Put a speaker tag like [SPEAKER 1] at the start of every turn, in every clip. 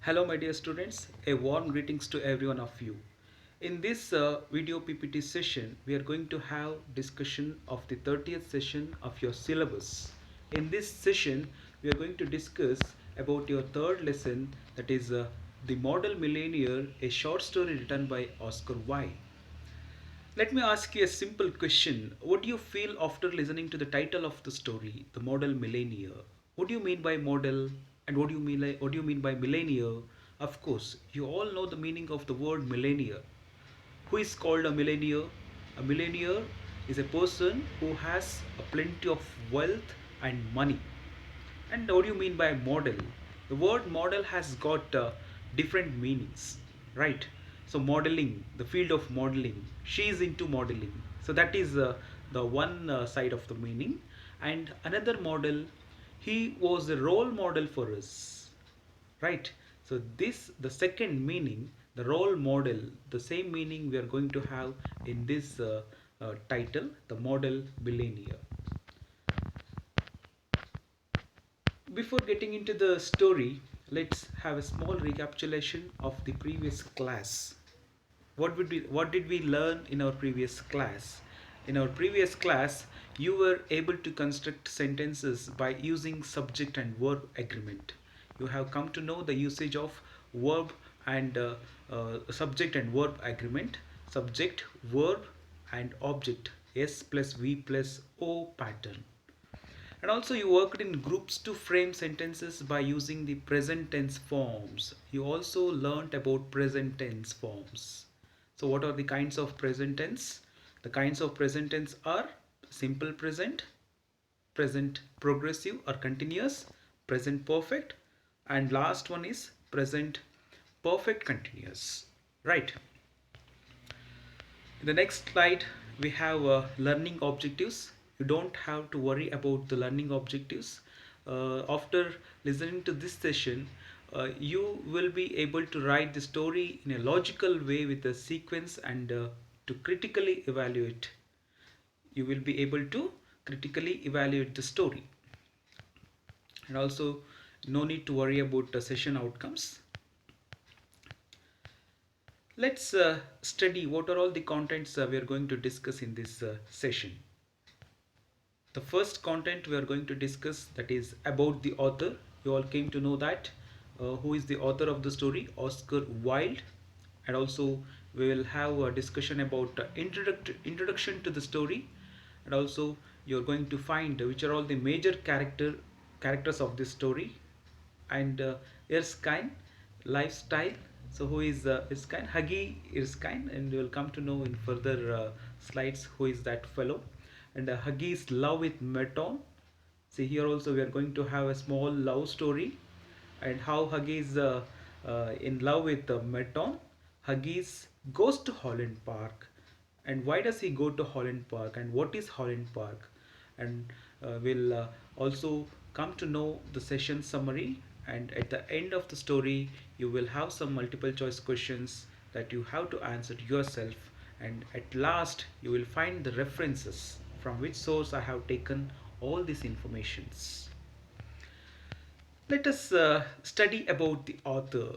[SPEAKER 1] Hello my dear students, a warm greetings to every one of you. In this video PPT session, we are going to have discussion of the 30th session of your syllabus. In this session, we are going to discuss about your third lesson, that is The Model Millionaire, a short story written by Oscar Wilde. Let me ask you a simple question. What do you feel after listening to the title of the story, The Model Millionaire? What do you mean by model and what do you mean by millennial? Of course, you all know the meaning of the word millennial. Who is called a millionaire? A millionaire is a person who has a plenty of wealth and money. And what do you mean by model? The word model has got different meanings, right? So modeling, the field of modeling, she is into modeling. So that is the one side of the meaning. And another model, he was a role model for us, right? So this, the second meaning, the role model, the same meaning we are going to have in this title, the model billionaire. Before getting into the story, let's have a small recapitulation of the previous class. What did we learn in our previous class? In our previous class, you were able to construct sentences by using subject and verb agreement. You have come to know the usage of verb and subject and verb agreement, subject, verb, and object, S plus V plus O pattern. And also you worked in groups to frame sentences by using the present tense forms. You also learnt about present tense forms. So what are the kinds of present tense? The kinds of present tense are simple present, present progressive or continuous, present perfect, and last one is present perfect continuous. Right. In the next slide, we have learning objectives. You don't have to worry about the learning objectives. After listening to this session, you will be able to write the story in a logical way with a sequence and to critically evaluate. You will be able to critically evaluate the story. And also, no need to worry about the session outcomes. Let's study what are all the contents we are going to discuss in this session. The first content we are going to discuss, that is about the author. You all came to know that who is the author of the story, Oscar Wilde. And also we will have a discussion about introduction to the story. And also you're going to find which are all the major characters of this story. And Erskine lifestyle. So who is Erskine? Huggy Erskine, and you will come to know in further slides who is that fellow. And Huggy's love with Merton. See, here also we are going to have a small love story, and how Huggy is in love with Merton. Huggies goes to Holland Park, and why does he go to Holland Park, and what is Holland Park? And we'll also come to know the session summary, and at the end of the story you will have some multiple choice questions that you have to answer yourself, and at last you will find the references from which source I have taken all these informations. Let us study about the author.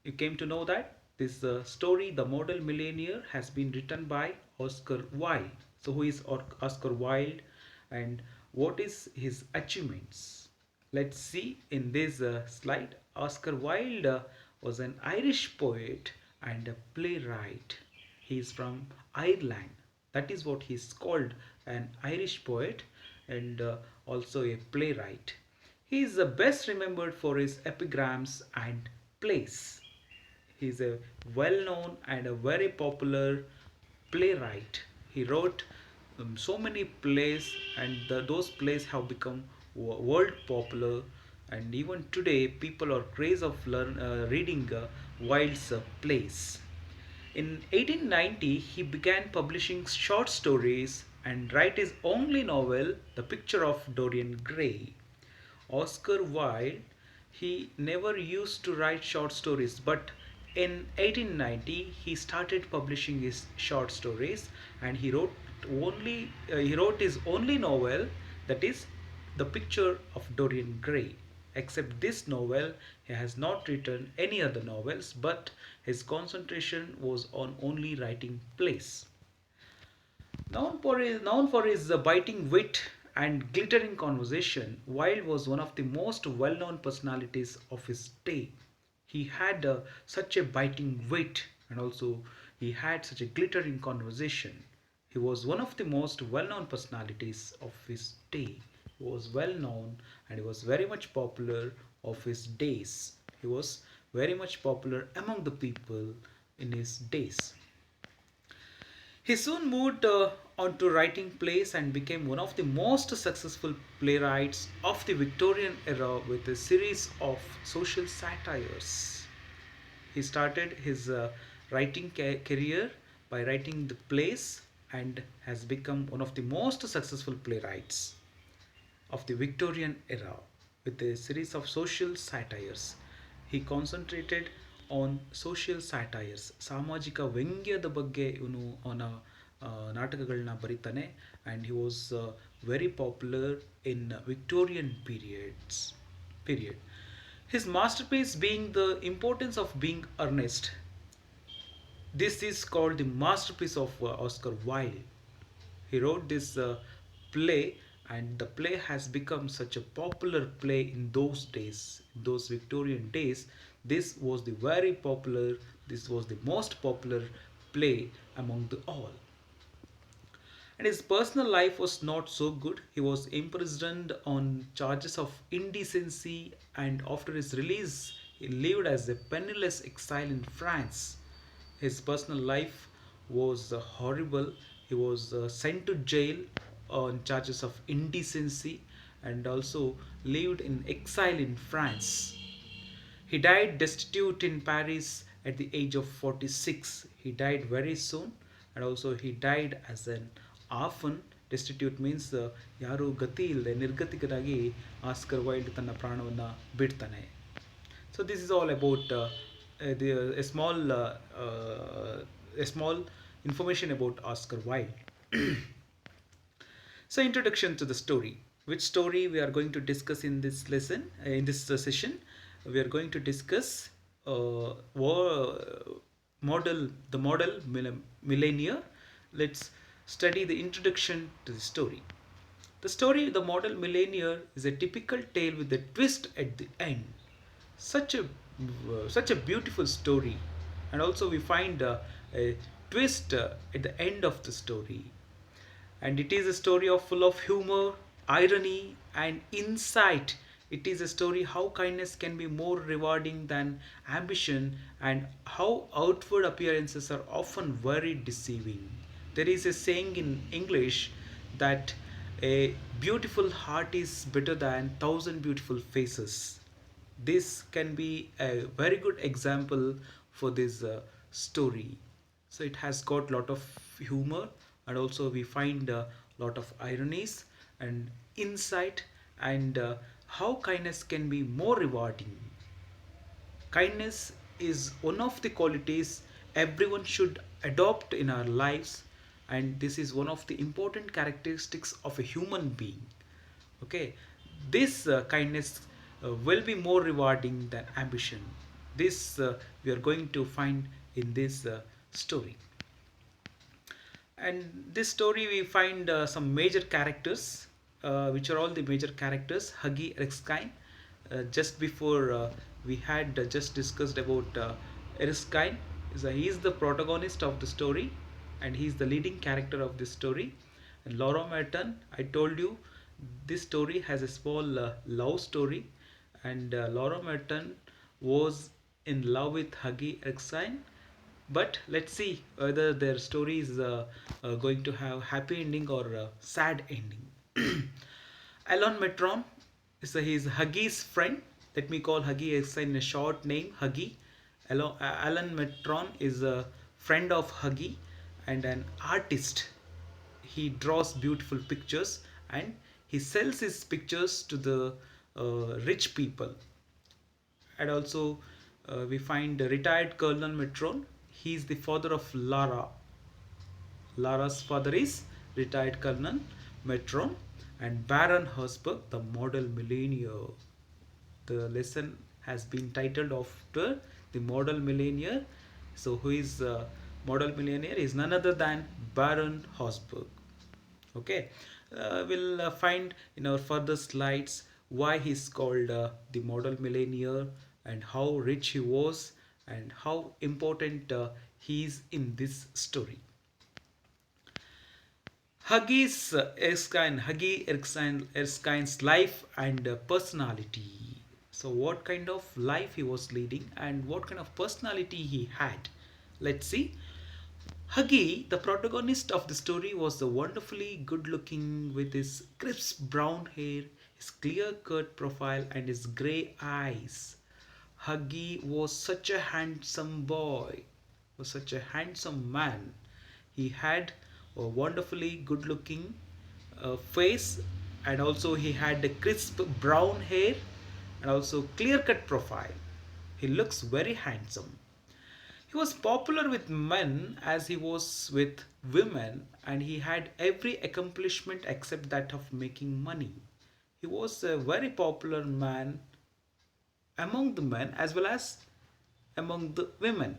[SPEAKER 1] You came to know that this story, The Model Millionaire, has been written by Oscar Wilde. So who is Oscar Wilde and what is his achievements? Let's see in this slide. Oscar Wilde was an Irish poet and a playwright. He is from Ireland. That is what he is called, an Irish poet and also a playwright. He is best remembered for his epigrams and plays. He is a well-known and a very popular playwright. He wrote so many plays, and those plays have become world popular. And even today, people are crazy of reading Wilde's plays. In 1890, he began publishing short stories and write his only novel, The Picture of Dorian Gray. Oscar Wilde, he never used to write short stories, but in 1890 he started publishing his short stories, and he wrote his only novel, that is The Picture of Dorian Gray. Except this novel, he has not written any other novels, but his concentration was on only writing plays. Known for his biting wit and glittering conversation, Wilde was one of the most well known personalities of his day. He had such a biting wit, and also he had such a glittering conversation. He was one of the most well known personalities of his day. He was well known and he was very much popular of his days. He was very much popular among the people in his days. He soon moved on to writing plays and became one of the most successful playwrights of the Victorian era with a series of social satires. He started his writing career by writing the plays and has become one of the most successful playwrights of the Victorian era with a series of social satires. He concentrated on social satires. ಸಾಮಾಜಿಕ ವ್ಯಂಗ್ಯದ ಬಗ್ಗೆ ಇವನು ಅವನ ನಾಟಕಗಳನ್ನ ಬರೀತಾನೆ and he was very popular in Victorian period. His masterpiece being the importance of being earnest. This is called the masterpiece of Oscar Wilde. He wrote this play, and the play has become such a popular play in those days, in those Victorian days. This was the most popular play among the all. And his personal life was not so good. He was imprisoned on charges of indecency, and after his release, he lived as a penniless exile in France. His personal life was horrible. He was sent to jail on charges of indecency and also lived in exile in France. He died destitute in Paris at the age of 46. He died very soon, and also he died as an orphan. Destitute means ಯಾರು ಗತಿ ಇಲ್ಲದೆ ನಿರ್ಗತಿಕರಾಗಿ Oscar wild ತನ್ನ ಪ್ರಾಣವನ್ನು ಬಿಡ್ತಾನೆ. So this is all about a small information about Oscar Wilde. So introduction to the story. Which story we are going to discuss in this lesson, in this session? We are going to discuss model Millionaire. Let's study the introduction to the story. The story, The Model Millionaire, is a typical tale with a twist at the end. Such a beautiful story, and also we find a twist at the end of the story. And it is a story of full of humor, irony, and insight. It is a story how kindness can be more rewarding than ambition, and how outward appearances are often very deceiving. There is a saying in English that a beautiful heart is better than thousand beautiful faces. This can be a very good example for this story. So it has got lot of humor, and also we find a lot of ironies and insight, and how kindness can be more rewarding. Kindness is one of the qualities everyone should adopt in our lives, and this is one of the important characteristics of a human being. Okay, this kindness will be more rewarding than ambition. This we are going to find in this story. And this story we find some major characters, which are all the major characters. Huggy Erskine. Just before we had just discussed about Erskine. He is the protagonist of the story, and he is the leading character of this story. And Laura Merton, I told you, this story has a small love story, and Laura Merton was in love with Huggy Erskine. But let's see whether their story is going to have happy ending or sad ending. Alan Metron is Huggy's friend. Let me call Huggy Erskine a short name, Huggy. Alan Metron is a friend of Huggy and an artist. He draws beautiful pictures, and he sells his pictures to the rich people. And also we find retired Colonel Metron. He is the father of Lara. Lara's father is retired Colonel Metron, and Baron Herzberg, the model millionaire. The lesson has been titled after the model millionaire. So, who is model millionaire? Is none other than Baron Hosberg. Okay, we'll find in our further slides why he's called the model millionaire and how rich he was and how important he is in this story. Huggy Erskine's life and personality. So, what kind of life he was leading and what kind of personality he had? Let's see. Huggy, the protagonist of the story, was a wonderfully good looking with his crisp brown hair, his clear cut profile, and his grey eyes. Huggy was such a handsome boy, was such a handsome man. He had a wonderfully good looking face, and also he had a crisp brown hair and also clear cut profile. He looks very handsome. He was popular with men as he was with women, and he had every accomplishment except that of making money. He was a very popular man among the men as well as among the women.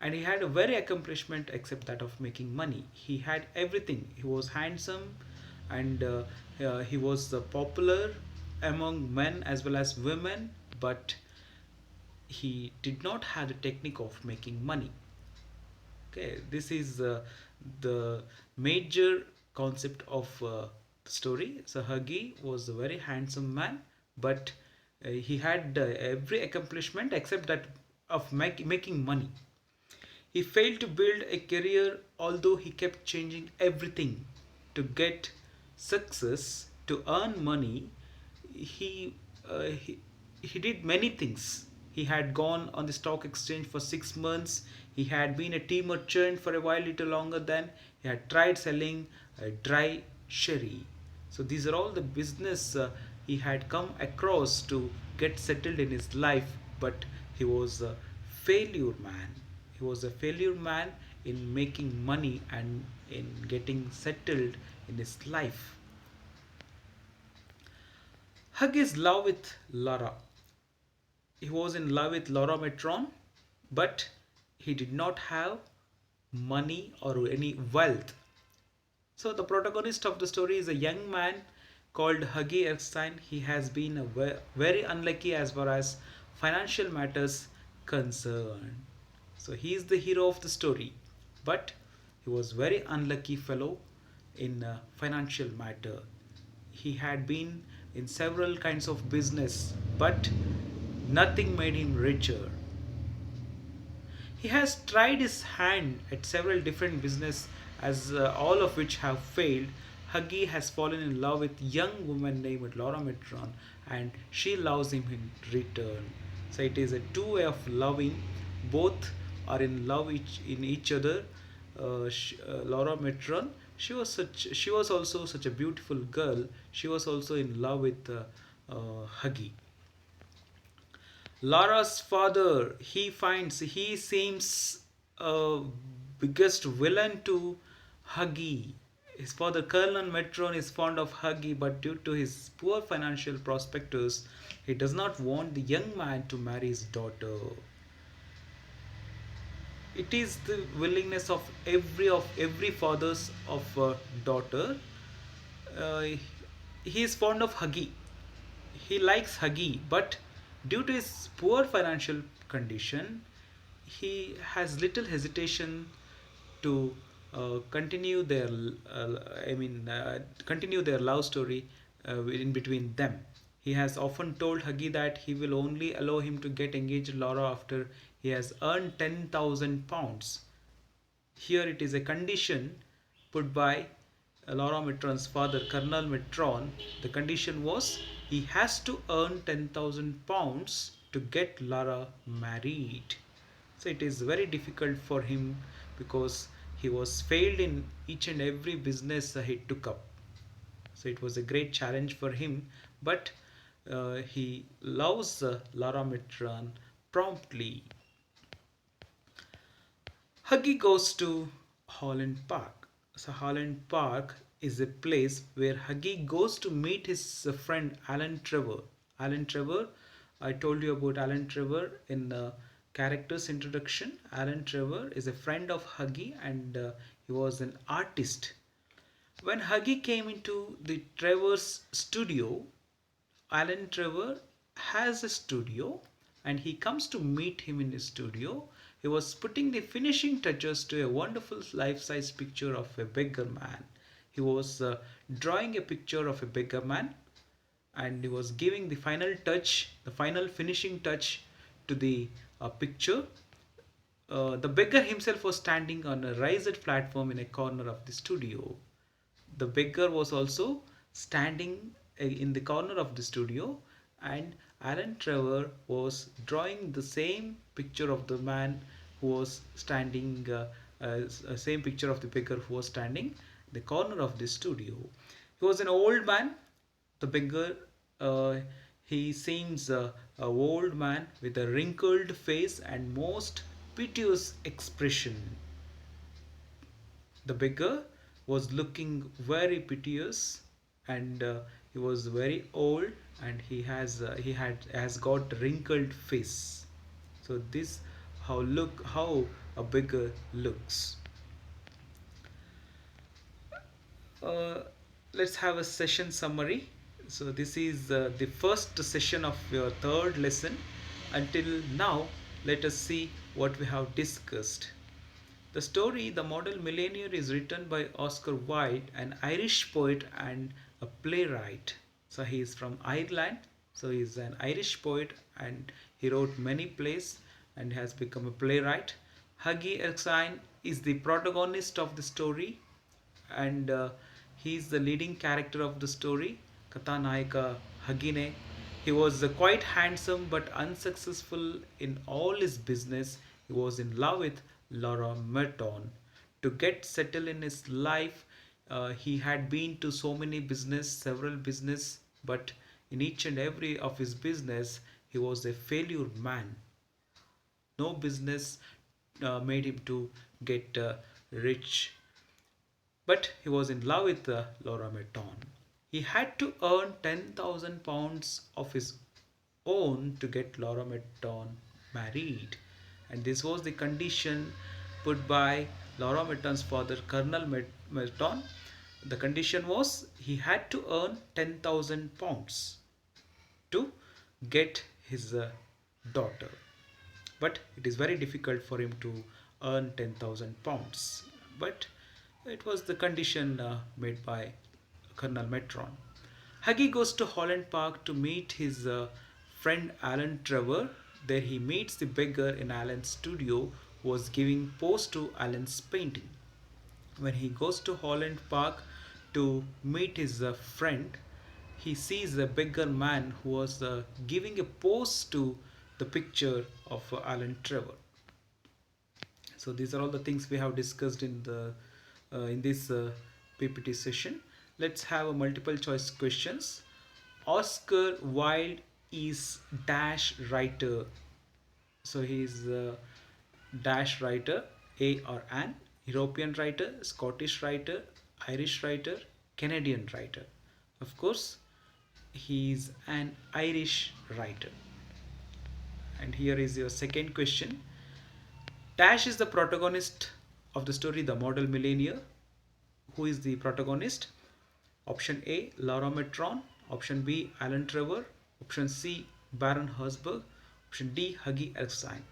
[SPEAKER 1] And he had a very accomplishment except that of making money. He had everything. He was handsome and he was popular among men as well as women, but he did not have the technique of making money. Okay, this is the major concept of the story. So Huggy was a very handsome man, but he had every accomplishment except that of making money. He failed to build a career, although he kept changing everything to get success, to earn money. He, uh, he, he did many things. He had gone on the stock exchange for 6 months. He had been a tea merchant for a while, little longer than. He had tried selling dry sherry. So these are all the business he had come across to get settled in his life, but he was a failure man. He was a failure man in making money and in getting settled in his life. Hug is love with Laura. He was in love with Laura Metron, but he did not have money or any wealth. So the protagonist of the story is a young man called Huggy Erskine. He has been very unlucky as far as financial matters concerned. So he is the hero of the story, but he was very unlucky fellow in financial matter. He had been in several kinds of business, but nothing made him richer. He has tried his hand at several different business as all of which have failed. Huggy has fallen in love with young woman named Laura Metron and she loves him in return. So it is a two way of loving. Both are in love in each other. Laura Metron, she was also such a beautiful girl. She was also in love with Huggy. Lara's father, he seems a biggest villain to Huggy. His father, Colonel Metron, is fond of Huggy, but due to his poor financial prospectus, he does not want the young man to marry his daughter. It is the willingness of every father's of a daughter. Uh, he is fond of Huggy. He likes Huggy, but due to his poor financial condition, he has little hesitation to continue their love story in between them. He has often told Huggy that he will only allow him to get engaged Laura after he has earned £10,000. Here it is a condition put by Laura Metron's father, Colonel Metron. The condition was he has to earn £10,000 to get Lara married. So it is very difficult for him because he was failed in each and every business he took up. So it was a great challenge for him, but he loves Lara Metron promptly. Huggy goes to Holland Park. So Holland Park is a place where Huggy goes to meet his friend Alan Trevor. Alan Trevor, I told you about Alan Trevor in character's introduction. Alan Trevor is a friend of Huggy, and he was an artist. When Huggy came into the Trevor's studio, Alan Trevor has a studio and he comes to meet him in his studio. He was putting the finishing touches to a wonderful life size picture of a beggar man. He was drawing a picture of a beggar man and he was giving the final touch, the final finishing touch to the picture. The beggar himself was standing on a raised platform in a corner of the studio. The beggar was also standing in the corner of the studio, and Alan Trevor was drawing the same picture of the man who was standing, same picture of the beggar who was standing in the corner of the studio. He was an old man. The beggar, uh, he seems a old man with a wrinkled face and most piteous expression. The beggar was looking very piteous, and he was very old, and he has got wrinkled face. So this how a beggar looks. uh, let's have a session summary. So this is the first session of your third lesson. Until now, let us see what we have discussed. The story The Model Millionaire is written by Oscar Wilde, an Irish poet and a playwright. So he is from Ireland. So he is an Irish poet and he wrote many plays and has become a playwright. Huggy Erskine is the protagonist of the story, and he is the leading character of the story, Kathanayaka Hagine. He was quite handsome but unsuccessful in all his business. He was in love with Laura Merton. To get settled in his life, he had been to so many business, several business, but in each and every of his business, he was a failure man. No business made him to get rich, but he was in love with Laura Merton. He had to earn £10,000 of his own to get Laura Merton married. And this was the condition put by Laura Merton's father, Colonel Merton. The condition was he had to earn £10,000 to get his daughter. But it is very difficult for him to earn £10,000. But it was the condition made by Colonel Metron. Huggy goes to Holland Park to meet his friend Alan Trevor. There he meets the beggar in Alan's studio who was giving pose to Alan's painting. When he goes to Holland Park to meet his friend, he sees a beggar man who was giving a pose to the picture of Alan Trevor. So these are all the things we have discussed in this PPT session. Let's have a multiple choice questions. Oscar Wilde is dash writer. So he is a dash writer, a or an European writer, Scottish writer, Irish writer, Canadian writer. Of course, he is an Irish writer. And here is your second question. Dash is the protagonist of the story The Model Millionaire. Who is the protagonist? Option A, Laura Metron. Option B, Alan Trevor. Option C, Baron Herzberg. Option D, Huggy Erskine.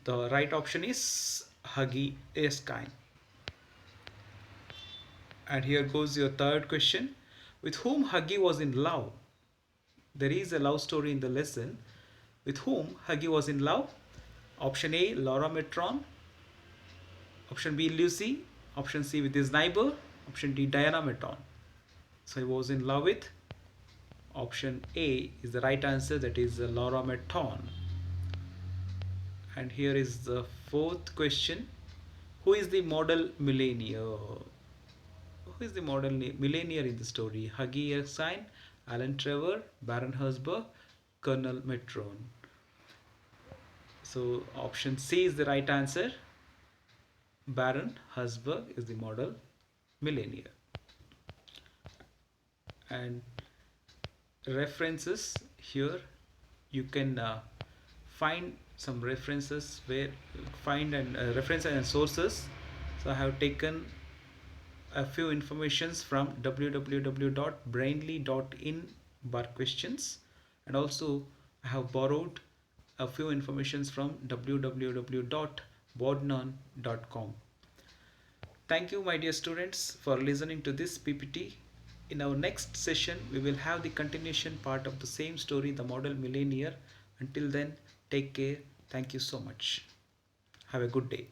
[SPEAKER 1] The right option is Huggy Erskine. And here goes your third question. With whom Huggy was in love? There is a love story in the lesson. With whom Huggy was in love? Option A, Laura Metron. Option B, Lucy. Option C, with his neighbor. Option D, Diana Metron. So he was in love with option A is the right answer, that is Laura Metton. And here is the fourth question. Who is the model millionaire? Who is the model millionaire in the story? Huggy Erskine, Alan Trevor, Baron Herzberg, Colonel Metron. So option C is the right answer. Baron Herzberg is the model millionaire. And references here you can find some references where find and reference and sources. So I have taken a few informations from www.brainly.in bar questions, and also I have borrowed a few informations from www.bodnan.com. Thank you, my dear students, for listening to this PPT. In our next session, we will have the continuation part of the same story, the model Millionaire. Until then, take care. Thank you so much. Have a good day.